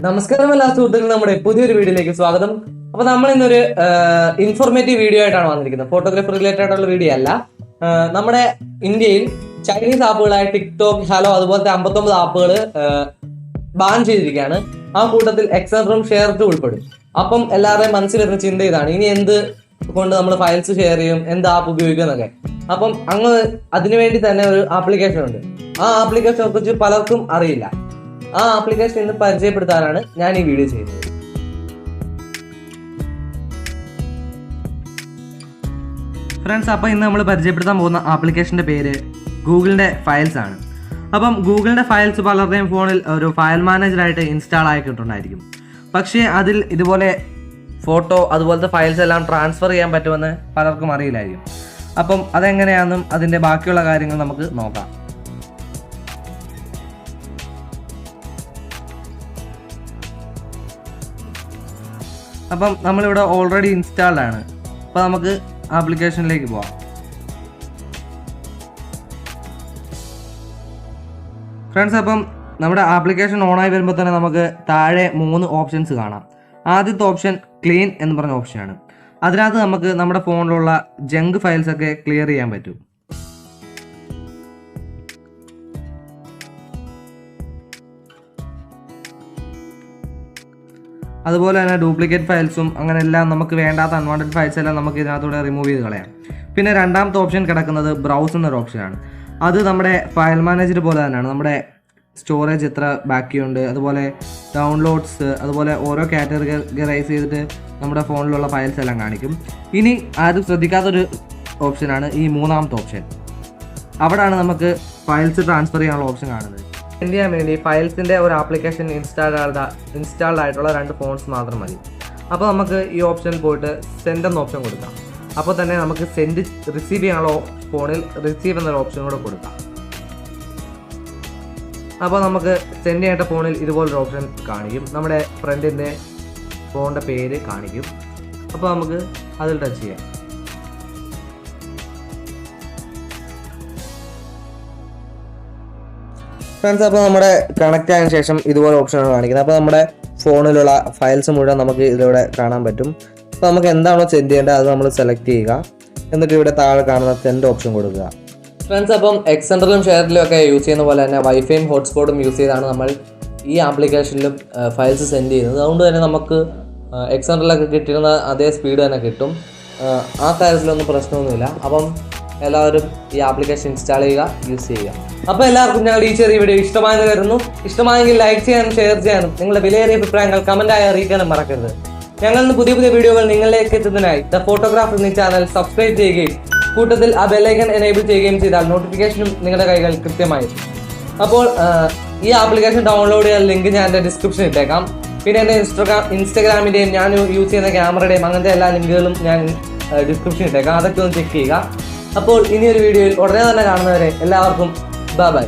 നമസ്കാരം എല്ലാ സുഹൃത്തുക്കളും, നമ്മുടെ പുതിയൊരു വീഡിയോയിലേക്ക് സ്വാഗതം. അപ്പൊ നമ്മൾ ഇന്നൊരു ഇൻഫോർമേറ്റീവ് വീഡിയോ ആയിട്ടാണ് വന്നിരിക്കുന്നത്. ഫോട്ടോഗ്രാഫി റിലേറ്റഡ് ആയിട്ടുള്ള വീഡിയോ അല്ല. നമ്മുടെ ഇന്ത്യയിൽ ചൈനീസ് ആപ്പുകളായ ടിക്ടോക്ക്, ഹലോ അതുപോലത്തെ 59 ആപ്പുകൾ ബാൻ ചെയ്തിരിക്കുകയാണ്. ആ കൂട്ടത്തിൽ എക്സെൻഡറും ഷെയറിറ്റും ഉൾപ്പെടും. അപ്പം എല്ലാവരുടെയും മനസ്സിൽ വരുന്ന ചിന്ത ഇതാണ്, ഇനി എന്ത് കൊണ്ട് നമ്മൾ ഫയൽസ് ഷെയർ ചെയ്യും, എന്ത് ആപ്പ് ഉപയോഗിക്കും എന്നൊക്കെ. അപ്പം അതിനുവേണ്ടി തന്നെ ഒരു ആപ്ലിക്കേഷൻ ഉണ്ട്. ആ ആപ്ലിക്കേഷനെ കുറിച്ച് പലർക്കും അറിയില്ല. ആ ആപ്ലിക്കേഷൻ ഇന്ന് പരിചയപ്പെടുത്താനാണ് ഞാൻ ഈ വീഡിയോ ചെയ്യുന്നത്. ഫ്രണ്ട്സ്, അപ്പോൾ ഇന്ന് നമ്മൾ പരിചയപ്പെടുത്താൻ പോകുന്ന ആപ്ലിക്കേഷൻ്റെ പേര് ഗൂഗിളിൻ്റെ ഫയൽസ് ആണ്. അപ്പം ഗൂഗിളിൻ്റെ ഫയൽസ് പലരുടെയും ഫോണിൽ ഒരു ഫയൽ മാനേജറായിട്ട് ഇൻസ്റ്റാൾ ആയിക്കിട്ടുണ്ടായിരിക്കും. പക്ഷേ അതിൽ ഇതുപോലെ ഫോട്ടോ അതുപോലത്തെ ഫയൽസ് എല്ലാം ട്രാൻസ്ഫർ ചെയ്യാൻ പറ്റുമെന്ന് പലർക്കും അറിയില്ലായിരിക്കും. അപ്പം അതെങ്ങനെയാണെന്നും അതിൻ്റെ ബാക്കിയുള്ള കാര്യങ്ങൾ നമുക്ക് നോക്കാം. അപ്പം നമ്മളിവിടെ ഓൾറെഡി ഇൻസ്റ്റാൾഡ് ആണ്. അപ്പോൾ നമുക്ക് ആപ്ലിക്കേഷനിലേക്ക് പോവാം. ഫ്രണ്ട്സ്, അപ്പം നമ്മുടെ ആപ്ലിക്കേഷൻ ഓണായി വരുമ്പോൾ തന്നെ നമുക്ക് താഴെ 3 ഓപ്ഷൻസ് കാണാം. ആദ്യത്തെ ഓപ്ഷൻ ക്ലീൻ എന്ന് പറഞ്ഞ ഓപ്ഷനാണ്. അതിനകത്ത് നമുക്ക് നമ്മുടെ ഫോണിലുള്ള ജങ്ക് ഫയൽസ് ഒക്കെ ക്ലിയർ ചെയ്യാൻ പറ്റും. അതുപോലെ തന്നെ ഡ്യൂപ്ലിക്കേറ്റ് ഫയൽസും അങ്ങനെ എല്ലാം നമുക്ക് വേണ്ടാത്ത അൺവാണ്ടഡ് ഫയൽസ് എല്ലാം നമുക്ക് ഇതിനകത്തൂടെ റിമൂവ് ചെയ്ത് കളയാം. പിന്നെ രണ്ടാമത്തെ ഓപ്ഷൻ കിടക്കുന്നത് ബ്രൗസ് എന്നൊരു ഓപ്ഷനാണ്. അത് നമ്മുടെ ഫയൽ മാനേജർ പോലെ തന്നെയാണ്. നമ്മുടെ സ്റ്റോറേജ് എത്ര ബാക്കിയുണ്ട്, അതുപോലെ ഡൗൺലോഡ്സ്, അതുപോലെ ഓരോ കാറ്റഗറൈസ് ചെയ്തിട്ട് നമ്മുടെ ഫോണിലുള്ള ഫയൽസ് എല്ലാം കാണിക്കും. ഇനി ആരും ശ്രദ്ധിക്കാത്തൊരു ഓപ്ഷനാണ് ഈ മൂന്നാമത്തെ ഓപ്ഷൻ. അവിടെയാണ് ഫയൽസ് ട്രാൻസ്ഫർ ചെയ്യാനുള്ള ഓപ്ഷൻ കാണുന്നത്. സെൻഡ് ചെയ്യാൻ വേണ്ടി ഫയൽസിൻ്റെ ഒരു ആപ്ലിക്കേഷൻ ഇൻസ്റ്റാൾഡ് ആയിട്ടുള്ള 2 ഫോൺസ് മാത്രം മതി. അപ്പോൾ നമുക്ക് ഈ ഓപ്ഷനിൽ പോയിട്ട് സെൻഡ് എന്ന ഓപ്ഷൻ കൊടുക്കാം. അപ്പോൾ തന്നെ നമുക്ക് റിസീവ് ചെയ്യാനുള്ള ഫോണിൽ റിസീവ് എന്നൊരു ഓപ്ഷൻ കൂടെ കൊടുക്കാം. അപ്പോൾ നമുക്ക് സെൻഡ് ചെയ്യേണ്ട ഫോണിൽ ഇതുപോലൊരു ഓപ്ഷൻ കാണിക്കും. നമ്മുടെ ഫ്രണ്ടിൻ്റെ ഫോണിൻ്റെ പേര് കാണിക്കും. അപ്പോൾ നമുക്ക് അതിൽ ടച്ച് ചെയ്യാം. ഫ്രണ്ട്സ്, അപ്പോൾ നമ്മുടെ കണക്റ്റ് ആയതിനു ശേഷം ഇതുപോലെ ഓപ്ഷനാണ് കാണിക്കുന്നത്. അപ്പോൾ നമ്മുടെ ഫോണിലുള്ള ഫയൽസ് മുഴുവൻ നമുക്ക് ഇതിലൂടെ കാണാൻ പറ്റും. അപ്പോൾ നമുക്ക് എന്താണോ സെൻഡ് ചെയ്യേണ്ടത് അത് നമ്മൾ സെലക്ട് ചെയ്യുക. എന്നിട്ട് ഇവിടെ താഴെ കാണുന്ന സെൻഡ് ഓപ്ഷൻ കൊടുക്കുക. ഫ്രണ്ട്സ്, അപ്പം എക്സെൻഡറിലും ഷെയറിലും ഒക്കെ യൂസ് ചെയ്യുന്ന പോലെ തന്നെ വൈഫൈയും ഹോട്ട്സ്പോട്ടും യൂസ് ചെയ്താണ് നമ്മൾ ഈ ആപ്ലിക്കേഷനിലും ഫയൽസ് സെൻഡ് ചെയ്യുന്നത്. അതുകൊണ്ട് തന്നെ നമുക്ക് എക്സെൻഡറിലൊക്കെ കിട്ടിയിരുന്ന അതേ സ്പീഡ് തന്നെ കിട്ടും. ആ കാര്യത്തിലൊന്നും പ്രശ്നമൊന്നുമില്ല. അപ്പം എല്ലാവരും ഈ ആപ്ലിക്കേഷൻ ഇൻസ്റ്റാൾ ചെയ്യുക, യൂസ് ചെയ്യുക. അപ്പോൾ എല്ലാവർക്കും ഞങ്ങളുടെ ഈ ചെറിയ വീഡിയോ ഇഷ്ടമായെന്ന് കരുതുന്നു. ഇഷ്ടമായെങ്കിൽ ലൈക്ക് ചെയ്യാനും ഷെയർ ചെയ്യാനും നിങ്ങളുടെ വിലയേറിയ അഭിപ്രായങ്ങൾ കമൻറ്റായി അറിയിക്കാനും മറക്കരുത്. ഞങ്ങളുടെ പുതിയ വീഡിയോകൾ നിങ്ങളിലേക്ക് എത്തുന്നതിനായി ദ ഫോട്ടോഗ്രാഫ് എന്ന ചാനൽ സബ്സ്ക്രൈബ് ചെയ്യുകയും കൂട്ടത്തിൽ ആ ബെല്ലൈക്കൺ എനേബിൾ ചെയ്യുകയും ചെയ്താൽ നോട്ടിഫിക്കേഷനും നിങ്ങളുടെ കൈകൾ കൃത്യമായി. അപ്പോൾ ഈ ആപ്ലിക്കേഷൻ ഡൗൺലോഡ് ചെയ്യാൻ ലിങ്ക് ഞാൻ എൻ്റെ ഡിസ്ക്രിപ്ഷനിൽ ഇട്ടേക്കാം. പിന്നെ എൻ്റെ ഇൻസ്റ്റാഗ്രാമിൻ്റെയും ഞാൻ യൂസ് ചെയ്യുന്ന ക്യാമറയുടെയും അങ്ങനത്തെ എല്ലാ ലിങ്കുകളും ഞാൻ ഡിസ്ക്രിപ്ഷനിൽ ഇട്ടേക്കാം. അതൊക്കെ ഒന്ന് ചെക്ക് ചെയ്യുക. അപ്പോൾ ഇനിയൊരു വീഡിയോയിൽ ഉടനെ തന്നെ കാണുന്നവരെ എല്ലാവർക്കും ബൈ.